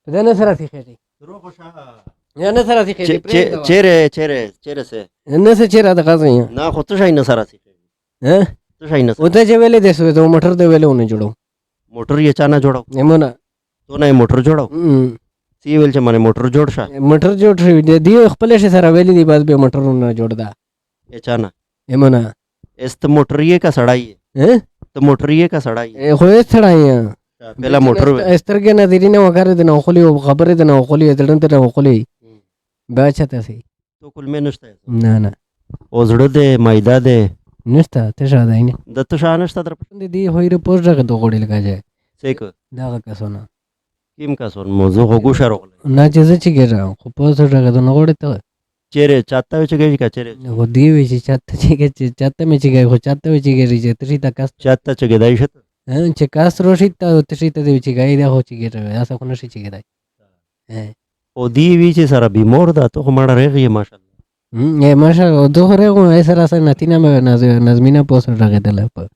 ده نه سره خېټي یا نه سره خېټي چیرې سه نه څه چیرې د غزې نه خو ته شای نه سره ها ته شای نه وته چې ویلې د سو موټر دی ویلې ونه جوړو موټر یې چا نه جوړاو یمونه تو نه موټر جوړاو سی ویل چې باندې موټر جوړ شه موټر جوړ شوی دی خپل شي سره ویلې دی بس به موټرونه جوړ دا یې چا نه یمونه است موټر یې کا سړای ها ته موټر یې کا سړای خو یې سړای پهلا موټر استرګې نه دی نه وګره د نو خولي خبره د نو خولي دړن ته نو خولي باچته سي تو کول مې نشته نه نه او زړه دې مایدا دې نشته ته شاده نه د ته شانشته در دی هویره پوز راغ ته غوړي لګاځي سیک دا کسونه کیم کا سون موضوع هو ګوشا روغله نه چې چې ګره خو پوز راغ ته نو غوړي ته چیرې چاته چې گئی کا چیرې خو دی وی چې چاته چې چاته مې چې گئی خو چاته وی چې ګری چې تری تا کس چاته چې گدای شت چې کاس روشي ته تری ته دی چې گئی دا هو چې ګره اسا خو نشي چې ګدای او دی وی چې سره بیمور ده ته مړه رغی ماشاءالله یې ماشه دوه رغو سره سره نتینا مې نظمینا پوس راغدل په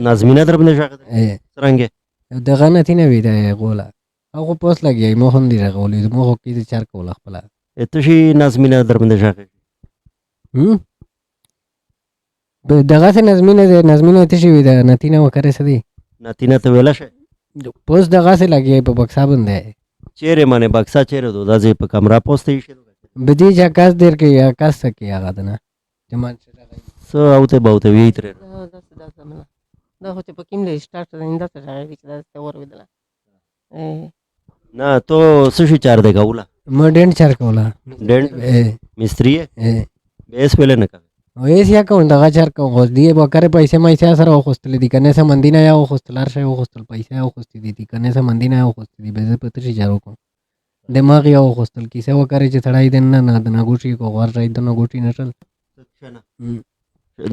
نازمینه در باندې شاګه څنګه دغه نتینا وی دا غولا هغه پوس لګي مو هم دی راغولې مو کې چار کول خپل ته شي نازمینه در باندې شاګه دغه څه نظمینه ته شي وی دا نتینا وکړې سدي نتینا ته ویلا شه پوس دغه څه لګي په بکسا باندې چیرې مانه بکسا چیرې دو دازې په کمره پوسټې شي بدی جا کاس دیر کې یا کاس سکی هغه دنه جمان سو اوته بوته وی تر دا خو چې په کوم لې سٹارټ زنده ته راغی چې دا څه ور ودله نه تو سشي چار دی کولا مډن چار کولا ډن مستری بیس پهله نه کوي او یې سیا کوم دغه چار کوم خو دی به کرے پیسې مې سیا سره خوستل دي کنه سم مندینه یا خوستلار شي خوستل پیسې او خوستې دي کنه سم مندینه یا خوستې دي به پته شي جارو کوم دماغ یو خوستل کیسه وکړي چې تړای دین نه نه د ناګوټي کو ور راي د ناګوټي نشل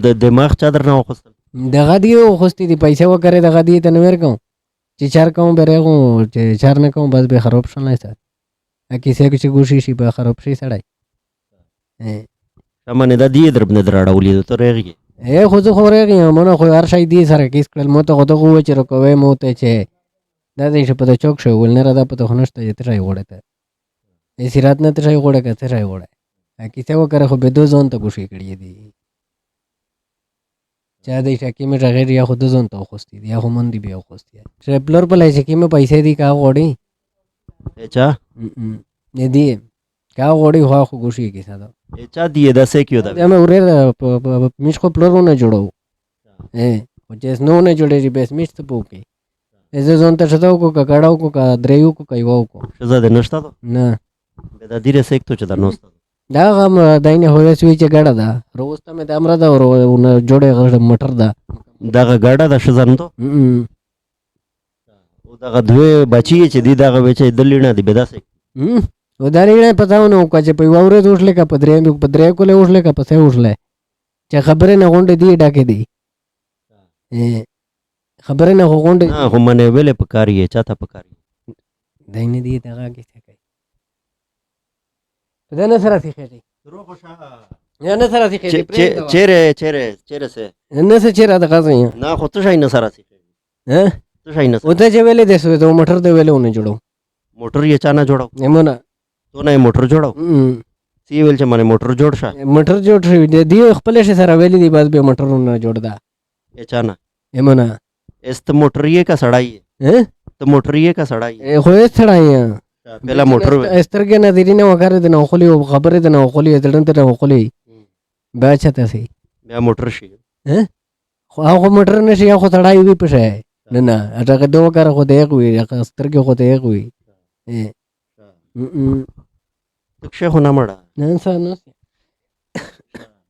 د دماغ چا در نه خوستل دغه دی خوستې دي پیسې وکړي دغه دی ته نور کوم چې چار کوم بره کوم چې چار نه کوم بس به خراب شول نه سر کیسه کې ګوشي شي به خراب شي سړای سامان دا دی در باندې دراړولې ته رېږي خو زه خو رېږم مونږ خو هر شي دی سره کیس کړل مو ته غوته غو چې رکوي مو ته چې دا دې په چوک شو ول نه را ده په خنشته چې ترای وړه ته ای سیرات نه ترای وړه که ترای وړه کیسه وکړه خو به دو ځون ته ګوشي کړی دی چا دې شکی مې غیر یا خود ځون ته خوستي دی یا هم دی بیا خوستي ټریپلر په لای چې مې پیسې دی کا وړي اچھا نه دی کا وړي خو ګوشي کیسه دا اچھا دی دا سې کیو دا مې اورې میش خو پلرونه جوړو او چې نو نه جوړې بس میش ته پوکي زه ځون ته شتاو کو کډاو کو کا دریو کو کایو کو شزا دې نشتا ته نه دا ډیره سېک ته چې دا نوستا دا غم داینه هوې سوي چې ګړه ده روز ته مې د امر دا ور جوړې غړ مټر ده دا ګاډه د شزا نه ته او دا دوه بچي چې دی دا وچې دلینا دی بدا سېک و دا نه پتاونه کو چې په ووره دوشلې کا پدرې کوله وشلې کا پسې وشلې چې خبره نه غونډې دی ډاکې دی خبره نه غونډې نه هم نه ویلې پکاري چاته پکاري داینه دی دغه کې څه کوي په دنه سره خېټي یا نه سره خېټي چیرې سه نه څه چیرې د غزې نه خو ته شای نه سره سي ته شای نه وته چې ویلې د سو موټر دی ویلې ونه جوړو موټر یې چا نه جوړاو یمونه تو نه موټر جوړاو سی ویل چې باندې موټر جوړ شه موټر جوړ شوی دی خپل شي سره ویلې دی بس به موټرونه جوړ دا اچھا نه یمونه است موټر یې کا سړای ته موټر یې کا سړای خو یې سړای پهلا موټر استرګې نه دی نه وګره د نو خولي خبره د نو خولي دړن ته نو خولي باچته سي بیا موټر شي خو هغه موټر نشي خو سړای وی پشه نه نه هغه دوه کار خو دی کوي استرګې خو دی کوي تک شیخ نه مړه نه انسان نو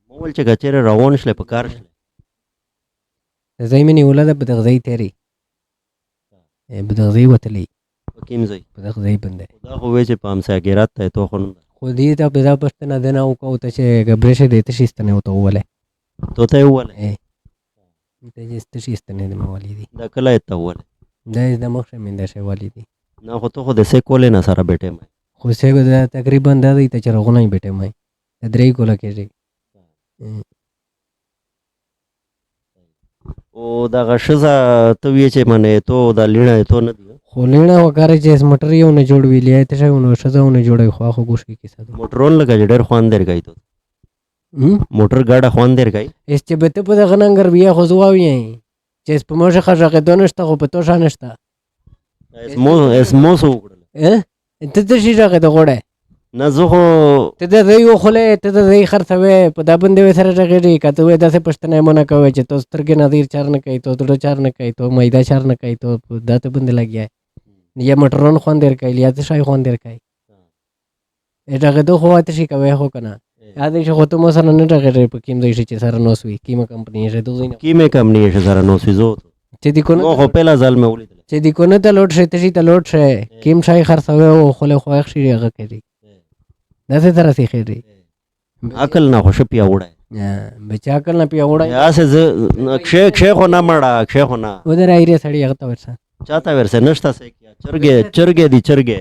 مول چې ګچره روان شله په کار شله زېمنی ولادت په دغه ځای تیری په دغه ځای وتلی کیم ځای په دغه ځای باندې دا خو وې چې پام ساګرات ته تو خو خو دې ته په دا پښتنه دنه او کو ته چې غبرشه دې ته شيستنه وته وله تو ته وله ته چې ستشيستنه دې موالي دي دا کله ته وله دا د مخه مې د شی والی دي نه خو ته خو د سې کولې نه سره بیٹه مې خو سه دا تقریبا دا دی ته چې رغونه بیٹه مې درې کوله کېږي او دغه ښځه ته ویې چې منې تو دا لیڼه تو نه دی خو لیڼه وکړی چې موټر یې ونه جوړ ویلی ته شای ونه ښځه ونه جوړوي خو خو ګوشکی کیسه ده موټرون لکه چې ډېر خوند درګی تو موټر ګاډه خوند درګی اس چې به ته په دغه ننګر بیا خو زه واویې چې په موږ خژغېدو نشته خو په تو شا نشته اسموس وکړل ته څه شي غږېده غوړی نه زه خو ته د دی وخولې ته د دی خرڅوې په دا بندې وې سره غږېږي که ته وې داسې پوښتنه یې مونه کوې چې تو سترګې نظیر چار نه کوي تو زړه چار نه کوي تو میده چار نه کوي تو دا ته بندې لګیا یا موټرون خوند در کوي یا څه شی خوند در کوي غږېدو خو واته شي کوې خو که نه یاد شي خو ته مو سره نه غږېږي په کوم ځای شي چې سره نوس وي کومه کمپنۍ یې ته ځای نه کیمه کمپنۍ یې سره نو سوزو چې دی کو خو پهلا ځل مې ولیدل چې دی کو نه ته لوټ شي ته شي ته لوټ شي کیم شای خرڅوي او خو له خو شي هغه کوي داسې سره سي خېږي عقل نه خوش پیا وړای بچا عقل نه پیا وړای یا سه کښې خو نه مړه کښې خو نه ودر ایره سړی هغه ته ورسه چاته ورسه نشته سه کیا چرګې دي چرګې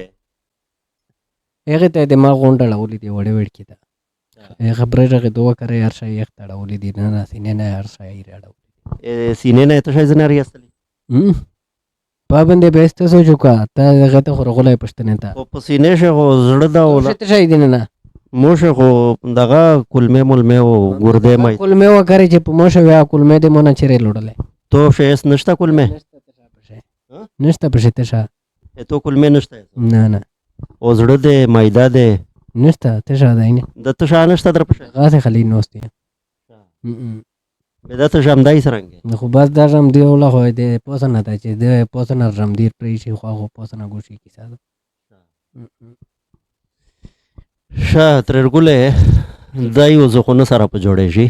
هغه ته دماغ غونډه لولې دی وړې وړ کیته خبره راغې دوه کرے یار شای یخ تړولې دي نه سینې نه یار شای راړو سینې نه ته شای زناري استلی پابندې بیسته سوچو کا ته هغه ته خورغلای پښتنه تا او په سینې شه زړه دا ولا ته شای دین نه موشه خو دغه کلمه ملمه او ګردې مې کلمه وکړي چې په موشه ویا کلمه دې مونږ چیرې لړلې تو شیس نشته کلمه نشته پښه ته شا تو کلمه نشته نه نه او زړه دې مایده دې نشته ته شا داینه د ته شا نشته در پښه غاسه خلی نوستي به دا ته جام دای سرنګ خو بس دا جام دی ولا خو دې پوسنه ته چې دې پوسنه جام دی پرې شي خو پوسنه ګوشي کی ساده شا ترګله دای و زه خو نه سره په جوړې شي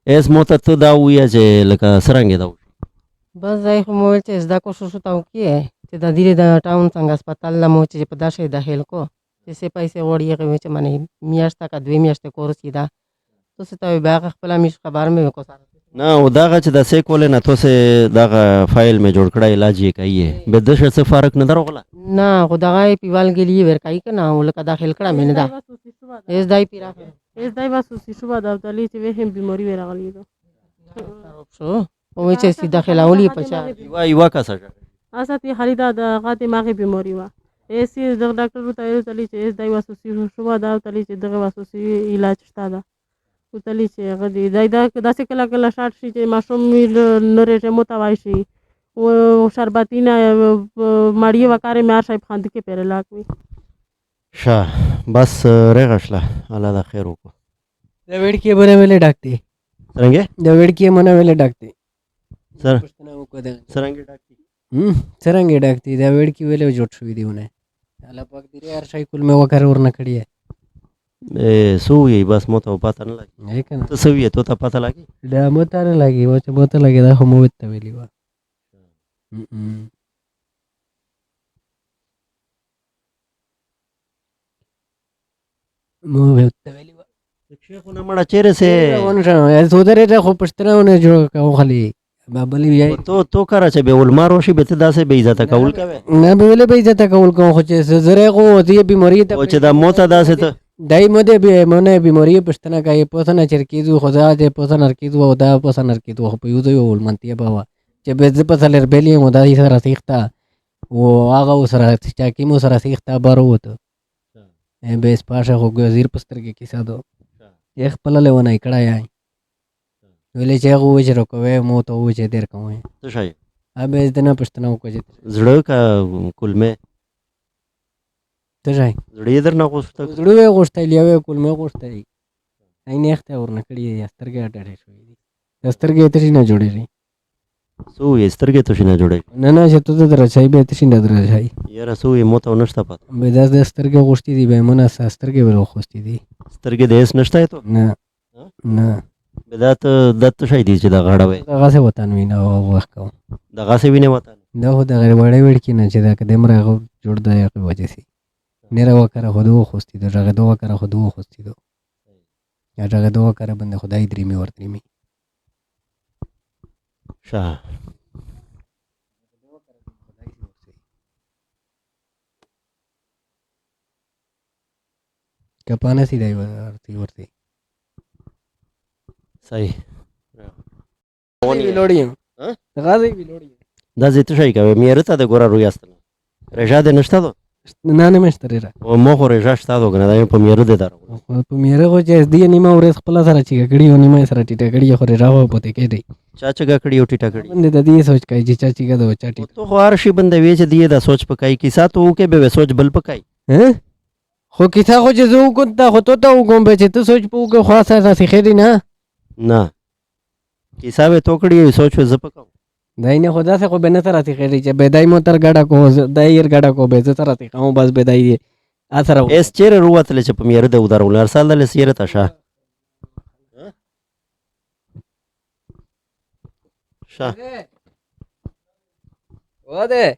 اس مو ته دا ویا چې لکه سرنګ دا بس ځای خو مو چې زده کو شو تاو کیه چې د دې د ټاون څنګه هسپتال لا مو چې په داسې داخل کو چې سه پیسې وړي کوي چې منه میاشت کا دوی میاشت کورس کیدا تو څه ته باغ خپل میش خبر مې کو سره نه او داغه چې د سیکول نه تو سه دغه فایل مې جوړ کړای علاج یې کوي به د څه فرق نه دروغله نه خدای پیوال ګلی ور کوي کنه ولکه داخل کړه مې نه دا اس دای پیرا اس دای واسو شوبه دا دلی چې وهم بیماری ورغلی دو شو او چې سي داخل اولي پچا یو کا سره اساتی خریدا د غاټه ماغي بیماری وا ایسی د ډاکټر ته تلی چې اس دای واسو شوبه دا تلی چې دغه واسو علاج شته دا تلی چې هغه دی دا داسې کله کله شارټ شي چې ماشوم نره متوای شي او شربتینه ماړی وکاره مار شای خاند کې پر لاکوي شا بس رغشله الله دا خیر وکړه د وړ کې بره ویلې ډاکټي څنګه د وړ کې مونږ ویلې ډاکټي سر پښتنه وکړه څنګه ډاکټي څنګه ډاکټي دا وړ کې ویلې جوړ شوې دیونه الله پاک دې هر شای کول مې وکړ ورنه کړی سو یې بس مو ته پته نه لګي نه کنه ته سو یې ته پته لګي دا مو ته نه لګي و چې مو ته لګي دا هم وته ویلی و مو وته ویلی و شیخ نه مړه چیرې سه ونه سودره ته خو پښتنهونه جوړ کاو خلی بابلی وی تو کرا چې به ولمار وشي به ته داسې به عزت کول کوي نه به ولې به عزت کول کوم خو چې زره خو دې بیماری ته او چې دا موته داسې ته دای مده به مونږ بیماری پښتنه کوي پوسنه چرکیزو خدا دې پوسنه کیدو او دا پوسنه کیدو په یو ځای ولمنتي بابا چې به ز په سلر بیلی مو دای سره سیختا او هغه سره چې کی مو سره سیختا بارو وته به سپاشه خو وزیر پستر کې کیسه دو یخ پله ونه کړه یا ویلې چې هغه وجه راکوي مو ته وجه ډیر کوي څه شي ابه دې نه پښتنه وکړي زړه کا کلمه ته ځای زړه در نه غوښته زړه غوښتل یو کلمه غوښتل عین اخته ورنه کړی سترګې اټړې شوې دي سترګې ته نه جوړېږي سو یې سترګې ته نه جوړې نه نه چې ته درځای به ته نه درځای یاره سو یې مو ته نشته پته به د سترګې غوښتې دي به مونږه سترګې ور غوښتې دي سترګې دې نشته ته نه نه بدات دت شي دي چې دا غاړه وي دغه څه وطن وینه او وخت کوم دغه څه وینه وطن دا خو د غیر وړې وړ کې نه چې دا قدم راغو جوړ دی هغه وجه سي نه راو کړه خو دوه خوستي دغه دوه کړه خو دوه خوستي دو یا دغه دوه کړه بند خدای درې می ورته می شاه کپانه سي دی ورته صحیح ونی لوړی غازی ویلوړي دا زه ته شي کوي میرته د ګورا روی است رجا د نشته دو نه نه مشتری را او مو خو رجا شته دو کنه دا په میره د دار په میره خو چې دی نیمه ورځ خپل سره چې کړي او نیمه سره ټیټه کړي خو راو پته کېږي چا چا کړي او ټیټه کړي باندې د دې سوچ کوي چې چا چې دا چا ټیټه تو خو هر شي بنده وی چې دی دا سوچ پکای کی ساتو کې به سوچ بل پکای خو کیسه خو چې زه وکړم دا خو ته وکړم به چې ته سوچ په وکړو خاصه داسې ښه دی نه نه کیسه به تو کړي سوچ ز پکاو دای نه خدا سے خو به نه سره ښه دی چې بدای مو تر ګډه کو دای ير ګډه کو به زه سره ښه بس بدای اثر اس چیر روتل چې په میره د ودارول هر سال د سیره تشه شاه و ده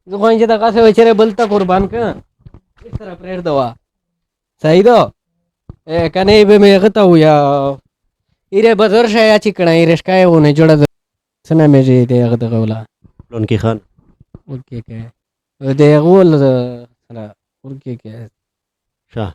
زه خو چې دا څه وچره بلته قربان ک اس طرح پرېر دوا صحیح دو کنه به مې غته ویا ایره بازار شیا چې کړه ایره شکای ونه جوړه سنه مې دې هغه دغه ولا لون کی خان ورکه کې دې غول سره ورکه کې شاه